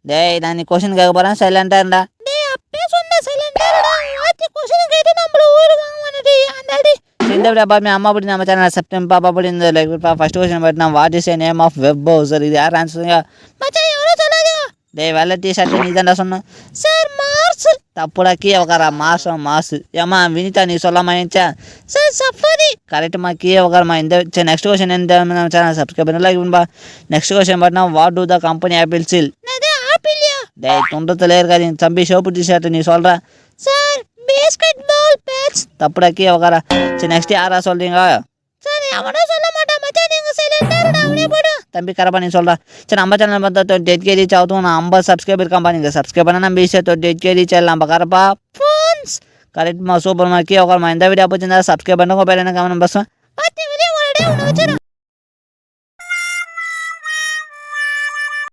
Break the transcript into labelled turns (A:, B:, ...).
A: டேய் நான் நீ கொஸ்டின் கேட்க போகிறேன் சைலண்டாக இருந்தா.
B: டேய் அப்பே சொன்ன சைலண்டா இருடா. வாத்தி क्वेश्चन கேட்டு நம்மள ஊரு வாங்குவானே அந்தாடி.
A: இந்த வீடியோ பார்த்து அம்மா படி நம்ம சேனல் சப்ஸ்கிரைப் பாப்பா படி இந்த லைக் ஃபர்ஸ்ட் क्वेश्चन பார்த்தா what is a name of web browser இது யார் ஆன்சருங்க?
B: மச்சான் எவரோ சொல்லாதீங்க.
A: டேய் வெள்ளை டிஷர்ட் நீ தான்டா சொன்ன.
B: Sir Mars.
A: தப்புடா கீழே உட்காரா மாசு ஏமா வினிதா நீ சொல்லாமா ஏன்ச்சா?
B: Sir safari.
A: கரெக்டுமா கீழே உட்காரமா. இந்த சரி நெக்ஸ்ட் கொஸ்டின் என்ன நம்ம சேனல் சப்ஸ்கிரைப் பண்ணி லைக் பண்ணுப்பா. நெக்ஸ்ட் கொஸ்டின் பார்த்தா what to the company apple seal?
B: என்னது ஆப்பிள்யா?
A: டேய் தொண்டத்தில் இருக்காது தம்பி சோப்பு டிஷர்ட் நீ சொல்கிற.
B: Sir basketball bats.
A: தப்புடா கீழே உட்காரா. சரி நெக்ஸ்ட் யாரா சொல்றீங்க?
B: சார் அவனோ சொல்ல மாட்டான் மச்சான் நீங்க சைலண்டா இருடா அவனே போடு.
A: தம்பி கரப்பா நீ சொல்கிறா. சரி நம்ம சேனல் பார்த்தா 28K ரீச் ஆகுது. நான் 50 சப்ஸ்கிரைப் இருக்காம்பா. நீங்கள் சப்ஸ்கிரைப் பண்ணால் நம்ம ஈஸியாக 28K ரீச் ஆகலாம்ப்பா கரப்பா.
B: ஃபோன்ஸ்.
A: கரெக்ட்மா சூப்பர்மா கீழே உட்காரமா. இந்த வீடியோ பிடிச்சிருந்தா சப்ஸ்கிரைப் பண்ணுங்க. பேர் என்ன கமெண்ட் பஸ்ஸும்
B: வாத்தி வெளியே ஓடடே உன்னை வச்சிரு.